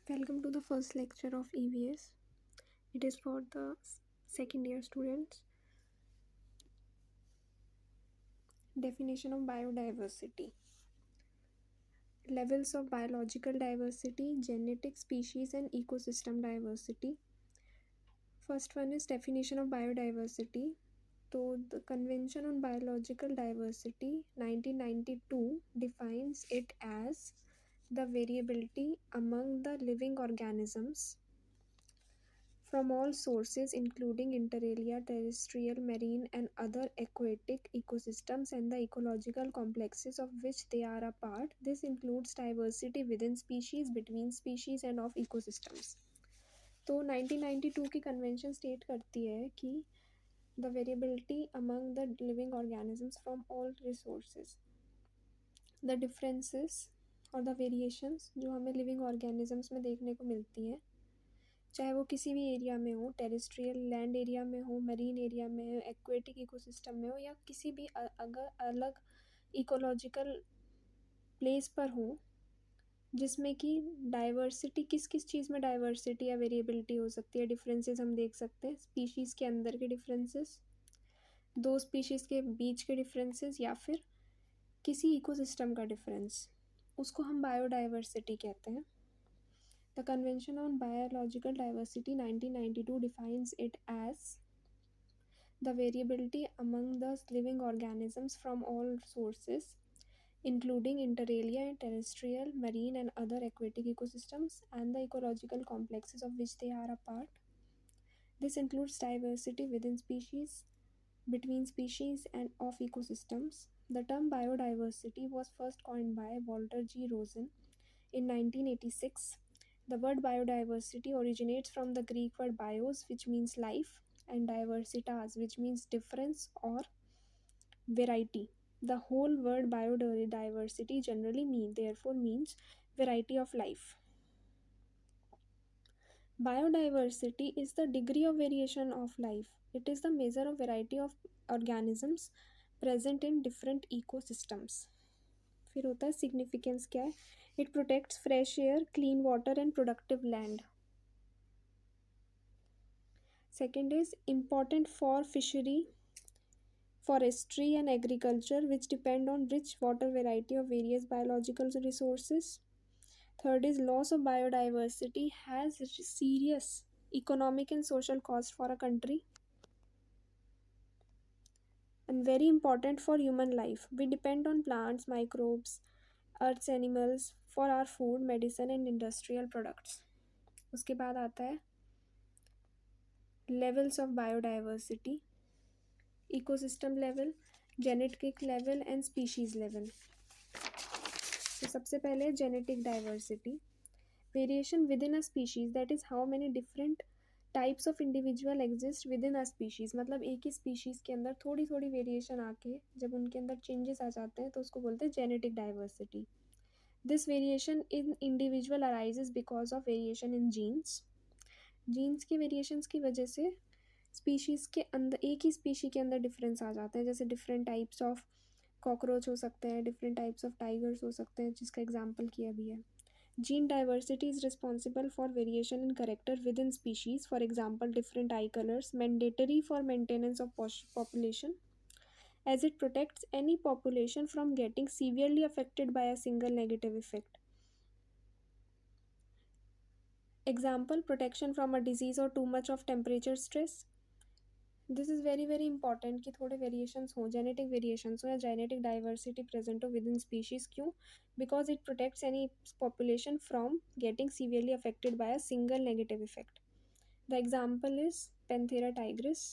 Welcome to the first lecture of E.V.S. It is for the second year students. Definition of biodiversity. Levels of biological diversity, genetic, species and ecosystem diversity. First one is definition of biodiversity. So the Convention on Biological Diversity 1992 defines it as the variability among the living organisms from all sources including inter alia, terrestrial, marine and other aquatic ecosystems and the ecological complexes of which they are a part. This includes diversity within species, between species and of ecosystems. तो 1992 की convention state करती है कि the variability among the living organisms from all resources, the differences और the variations जो हमें living organisms में देखने को मिलती हैं, चाहे वो किसी भी एरिया में हो, टेरेस्ट्रियल लैंड एरिया में हो, मरीन एरिया में हो, एक्वेटिक इकोसिस्टम में हो या किसी भी अगर अलग इकोलॉजिकल प्लेस पर हो, जिसमें कि डाइवर्सिटी किस किस चीज़ में डाइवर्सिटी या वेरिएबिलिटी हो सकती है. डिफरेंसेस हम देख सकते हैं, स्पीशीज़ के अंदर के डिफरेंसेस, दो स्पीशीज़ के बीच के डिफरेंसेस या फिर किसी इकोसिस्टम का डिफरेंस, उसको हम बायोडाइवर्सिटी कहते हैं. The Convention on Biological Diversity 1992 defines it as the variability among the living organisms from all sources, including inter alia, terrestrial, marine and other aquatic ecosystems and the ecological complexes of which they are a part. This includes diversity within species, between species and of ecosystems. The term biodiversity was first coined by Walter G. Rosen in 1986. The word biodiversity originates from the Greek word bios, which means life, and diversitas, which means difference or variety. The whole word biodiversity generally therefore means variety of life. Biodiversity is the degree of variation of life. It is the measure of variety of organisms present in different ecosystems. फिर होता है significance क्या है. It protects fresh air, clean water and productive land. Second is important for fishery, forestry and agriculture which depend on rich water variety of various biological resources. Third is loss of biodiversity has serious economic and social cost for a country and very important for human life. We depend on plants, microbes, earth's animals for our food, medicine and industrial products. उसके बाद आता है levels of biodiversity, ecosystem level, genetic level and species level. तो सबसे पहले genetic diversity, variation within a species, that is how many different types of individual exist within a species. मतलब एक ही species के अंदर थोड़ी थोड़ी variation आके जब उनके अंदर changes आ जाते हैं तो उसको बोलते हैं genetic diversity. This variation in individual arises because of variation in genes. Genes के वेरिएशंस की वजह से स्पीशीज़ के अंदर, एक ही स्पीशी के अंदर डिफरेंस आ जाता है. जैसे डिफरेंट टाइप्स ऑफ कॉकरोच हो सकते हैं, डिफरेंट टाइप्स ऑफ टाइगर्स हो सकते हैं, जिसका एग्जांपल किया भी है. Gene diversity is responsible for variation in character with in species. For example different I colours, mandatory for maintenance of population as it protects any population from getting severely affected by a single negative effect. Example, protection from a disease or too much of temperature stress. This is very very important कि थोड़े variations हो, genetic variations हो या genetic diversity present हो within species. क्यों? Because it protects any population from getting severely affected by a single negative effect. The example is Panthera tigris,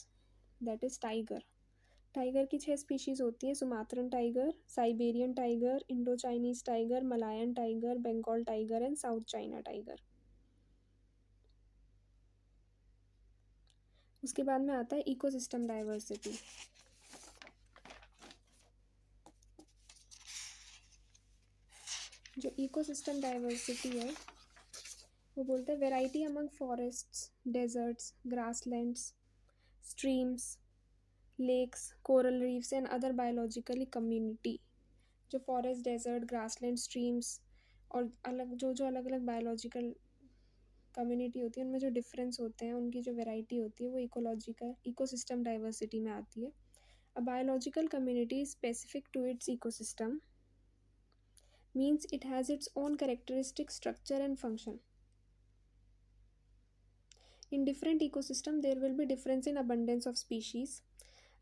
that is tiger. Tiger की 6 species होती हैं: Sumatran tiger, Siberian tiger, Indo Chinese tiger, Malayan tiger, Bengal tiger and south China tiger. उसके बाद में आता है ecosystem diversity. जो ecosystem diversity है वो बोलते हैं variety among forests, deserts, grasslands, streams, lakes, coral reefs and other biologically community. जो फॉरेस्ट, डेजर्ट, ग्रासलैंड, स्ट्रीम्स और अलग जो अलग अलग बायोलॉजिकल कम्युनिटी होती है उनमें जो डिफरेंस होते हैं, उनकी जो वैरायटी होती है, वो इकोलॉजिकल इकोसिस्टम डाइवर्सिटी में आती है. A biological community specific to its ecosystem means it has its own characteristic structure and function. In different ecosystem there will be difference in abundance of species.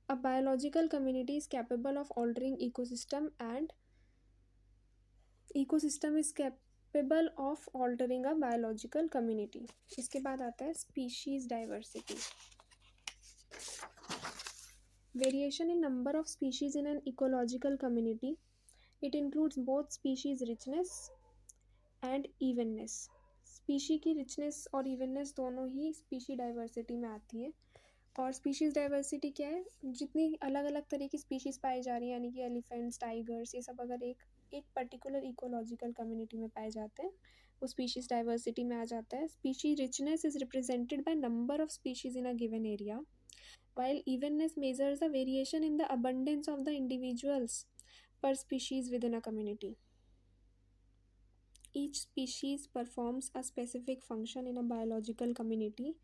A biological community is capable of altering ecosystem is capable of altering a biological community. इसके बाद आता है species diversity. Variation in number of species in an ecological community. It includes both species richness and evenness. Species की richness और evenness दोनों ही species diversity में आती है. और स्पीशीज़ डाइवर्सिटी क्या है, जितनी अलग अलग तरह की स्पीशीज़ पाई जा रही हैं, यानी कि एलिफेंट्स, टाइगर्स, ये सब अगर एक एक पर्टिकुलर इकोलॉजिकल कम्युनिटी में पाए जाते हैं, वो स्पीशीज़ डाइवर्सिटी में आ जाता है. Species richness is represented by number of species in a given area, while evenness measures the variation in the abundance of the individuals per species within a community. Each species performs a specific function in a biological community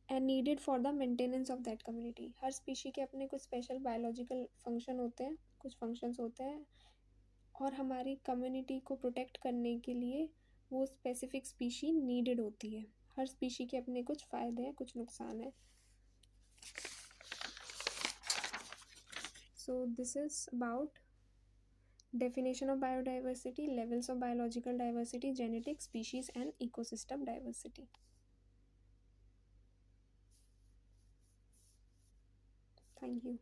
and needed for the maintenance of that community. Her species के अपने कुछ special biological function होते हैं, कुछ functions होते हैं, और हमारी कम्युनिटी को प्रोटेक्ट करने के लिए वो स्पेसिफिक स्पीशी नीडेड होती है. हर स्पीशी के अपने कुछ फ़ायदे हैं, कुछ नुकसान हैं. So this is about definition of biodiversity, levels of biological diversity, genetics, species and ecosystem diversity. Thank you.